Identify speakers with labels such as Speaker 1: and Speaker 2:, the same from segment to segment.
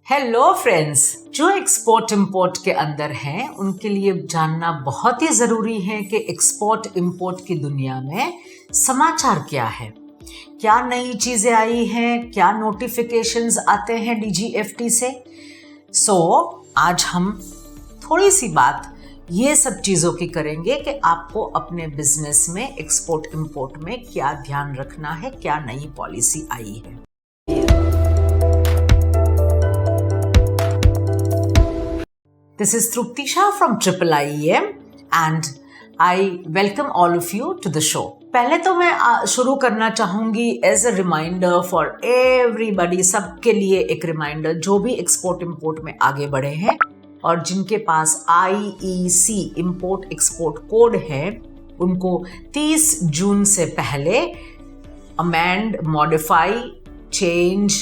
Speaker 1: Hello friends, जो export import के अंदर हैं उनके लिए जानना बहुत ही ज़रूरी है कि एक्सपोर्ट इंपोर्ट की दुनिया में समाचार क्या है, क्या नई चीज़ें आई हैं, क्या नोटिफिकेशंस आते हैं DGFT से। आज हम थोड़ी सी बात ये सब चीज़ों की करेंगे कि आपको अपने बिजनेस में एक्सपोर्ट इंपोर्ट में क्या ध्यान रखना है, क्या नई पॉलिसी आई है। This is Trupti Shah from IIEM and I welcome all of you to the show. पहले तो मैं शुरू करना चाहूँगी as a reminder for everybody, सबके लिए एक रिमाइंडर जो भी एक्सपोर्ट इंपोर्ट में आगे बढ़े हैं और जिनके पास IEC इम्पोर्ट एक्सपोर्ट कोड है, उनको 30 जून से पहले अमेंड, मॉडिफाई, चेंज,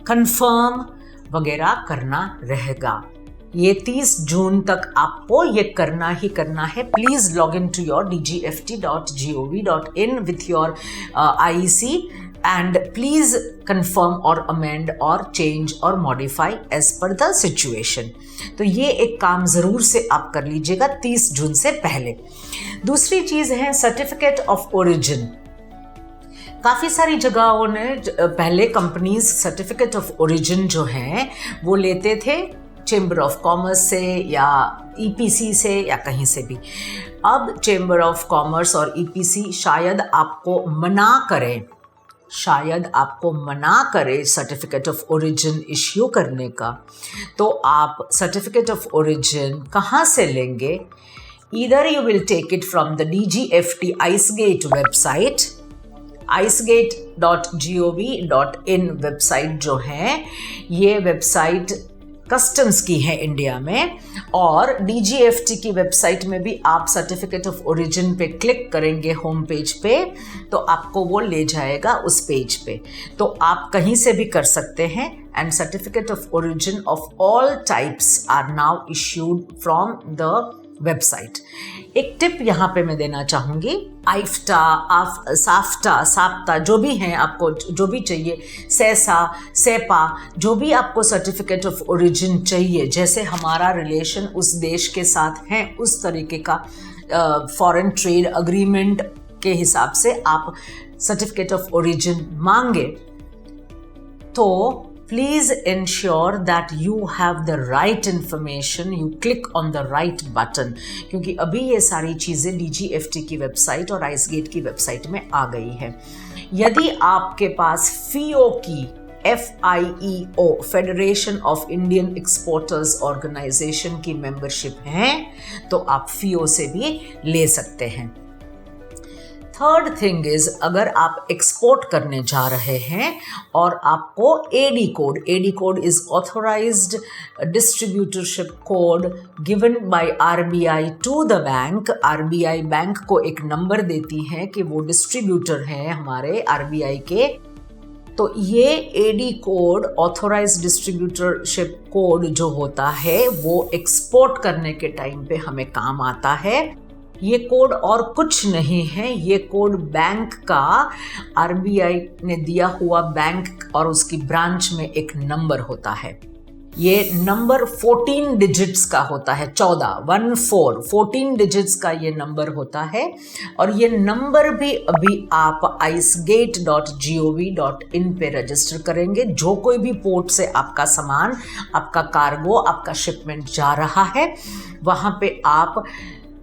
Speaker 1: कंफर्म वगैरह करना रहेगा। ये 30 जून तक आपको ये करना ही करना है। Please log in to your dgft.gov.in with your IEC and please confirm और अमेंड और चेंज और modify as per the situation. तो ये एक काम ज़रूर से आप कर लीजिएगा 30 जून से पहले। दूसरी चीज़ है सर्टिफिकेट ऑफ ओरिजिन। काफ़ी सारी जगहों ने पहले कंपनीज सर्टिफिकेट ऑफ ओरिजिन जो है वो लेते थे चेंबर ऑफ कॉमर्स से या EPC से या कहीं से भी। अब चेंबर ऑफ कॉमर्स और EPC शायद आपको मना करे सर्टिफिकेट ऑफ ओरिजिन इश्यू करने का। तो आप सर्टिफिकेट ऑफ ओरिजिन कहाँ से लेंगे? Either you will take it from the DGFT IceGate website, icegate.gov.in website जो है, ये वेबसाइट कस्टम्स की है इंडिया में, और DGFT की वेबसाइट में भी आप सर्टिफिकेट ऑफ ओरिजिन पे क्लिक करेंगे होम पेज पे तो आपको वो ले जाएगा उस पेज पे। तो आप कहीं से भी कर सकते हैं and certificate of origin of all types are now issued from the website. एक टिप यहाँ पे मैं देना चाहूँगी, साफ्टा जो भी हैं, आपको जो भी चाहिए, सेपा जो भी आपको सर्टिफिकेट ऑफ ओरिजिन चाहिए, जैसे हमारा रिलेशन उस देश के साथ है उस तरीके का फॉरेन ट्रेड अग्रीमेंट के हिसाब से आप सर्टिफिकेट ऑफ ओरिजिन मांगे तो please ensure that you have the right information, you click on the right button, क्योंकि अभी ये सारी चीज़ें DGFT की वेबसाइट और IceGate की वेबसाइट में आ गई है। यदि आपके पास FIO की FIEO federation of Indian exporters organisation की मेंबरशिप है तो आप FIO से भी ले सकते हैं। थर्ड थिंग इज, अगर आप एक्सपोर्ट करने जा रहे हैं और आपको AD code is authorised distributorship code given by RBI to the bank. RBI bank को एक नंबर देती है कि वो डिस्ट्रीब्यूटर हैं हमारे RBI के। तो ये AD code, authorised distributorship code जो होता है वो एक्सपोर्ट करने के टाइम पे हमें काम आता है। ये कोड और कुछ नहीं है, ये कोड बैंक का, RBI ने दिया हुआ बैंक और उसकी ब्रांच में एक नंबर होता है। ये नंबर 14 डिजिट्स का होता है, 14 डिजिट्स का ये नंबर होता है। और ये नंबर भी अभी आप icegate.gov.in पे रजिस्टर करेंगे। जो कोई भी पोर्ट से आपका सामान, आपका कार्गो, आपका शिपमेंट जा रहा है, वहाँ पे आप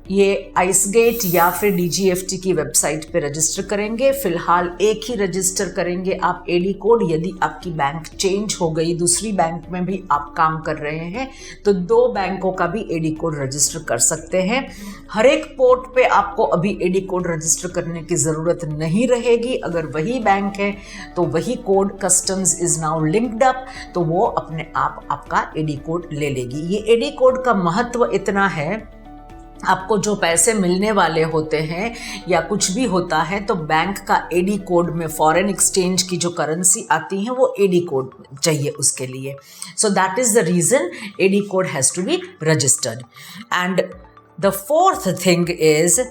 Speaker 1: ये IceGate या फिर DGFT की वेबसाइट पे रजिस्टर करेंगे। फिलहाल एक ही रजिस्टर करेंगे आप AD कोड। यदि आपकी बैंक चेंज हो गई, दूसरी बैंक में भी आप काम कर रहे हैं, तो 2 बैंकों का भी AD कोड रजिस्टर कर सकते हैं। हर एक पोर्ट पे आपको अभी AD कोड रजिस्टर करने की ज़रूरत नहीं रहेगी। अगर वही बैंक है तो वही code customs is now linked up, तो वो अपने आप आपका AD कोड ले लेगी। ये AD कोड का महत्व इतना है, आपको जो पैसे मिलने वाले होते हैं या कुछ भी होता है तो बैंक का AD कोड में, फॉरेन एक्सचेंज की जो करेंसी आती है वो AD कोड चाहिए उसके लिए। So that is the reason AD code has to be registered. And the fourth thing is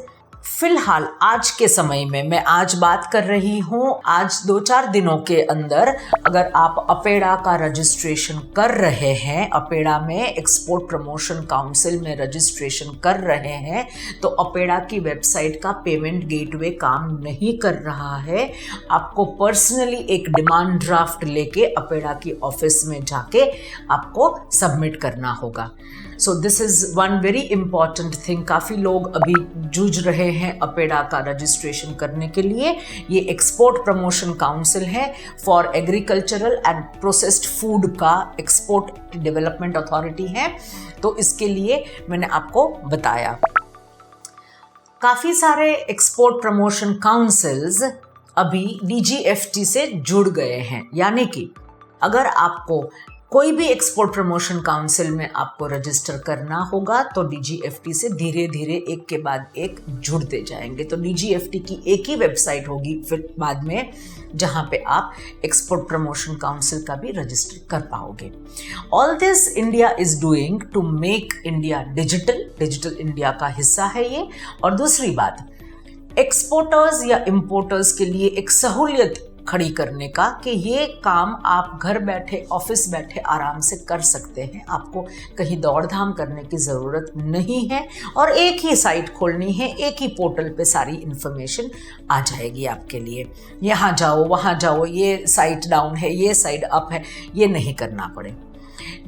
Speaker 1: फिलहाल आज के समय में मैं आज बात कर रही हूँ, आज 2-4 दिनों के अंदर अगर आप अपेड़ा का रजिस्ट्रेशन कर रहे हैं, अपेड़ा में एक्सपोर्ट प्रमोशन काउंसिल में रजिस्ट्रेशन कर रहे हैं, तो अपेड़ा की वेबसाइट का पेमेंट गेटवे काम नहीं कर रहा है। आपको पर्सनली एक डिमांड ड्राफ्ट लेके अपेड़ा की ऑफिस में जाके आपको सबमिट करना होगा। So this is one very important thing. काफ़ी लोग अभी जूझ रहे हैं अपेड़ा का रजिस्ट्रेशन करने के लिए। ये एक्सपोर्ट प्रमोशन काउंसिल है for agricultural and processed food का एक्सपोर्ट डेवलपमेंट अथॉरिटी है, तो इसके लिए मैंने आपको बताया। काफ़ी सारे एक्सपोर्ट प्रमोशन काउंसिल्स अभी DGFT से जुड़ गए हैं, यानी कि अगर आपको कोई भी एक्सपोर्ट प्रमोशन काउंसिल में आपको रजिस्टर करना होगा तो DGFT से धीरे धीरे एक के बाद एक जुड़ते जाएंगे। तो DGFT की एक ही वेबसाइट होगी फिर बाद में, जहां पे आप एक्सपोर्ट प्रमोशन काउंसिल का भी रजिस्टर कर पाओगे। All this India is doing to make India digital India का हिस्सा है ये। और दूसरी बात, एक्सपोर्टर्स या इंपोर्टर्स के लिए एक सहूलियत खड़ी करने का कि ये काम आप घर बैठे ऑफिस बैठे आराम से कर सकते हैं। आपको कहीं दौड़ धाम करने की ज़रूरत नहीं है और एक ही साइट खोलनी है, एक ही पोर्टल पे सारी इन्फॉर्मेशन आ जाएगी आपके लिए। यहाँ जाओ वहाँ जाओ, ये साइट डाउन है, ये साइट अप है, ये नहीं करना पड़े।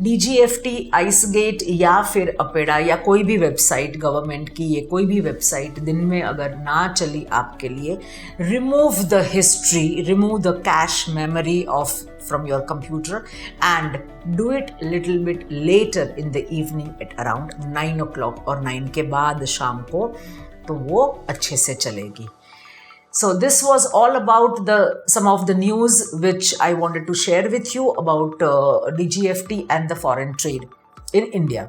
Speaker 1: DGFT, आइसगेट या फिर अपेड़ा या कोई भी वेबसाइट गवर्नमेंट की, ये कोई भी वेबसाइट दिन में अगर ना चली आपके लिए, remove the history, remove the cache memory of from your computer and do it little bit later in the evening at around 9 o'clock और 9 के बाद शाम को, तो वो अच्छे से चलेगी। So this was all about some of the news which I wanted to share with you about DGFT and the foreign trade in India.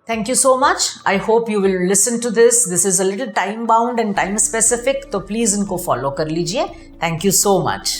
Speaker 1: Thank you so much. I hope you will listen to this. This is a little time bound and time specific, तो please इनको follow कर लीजिए. Thank you so much.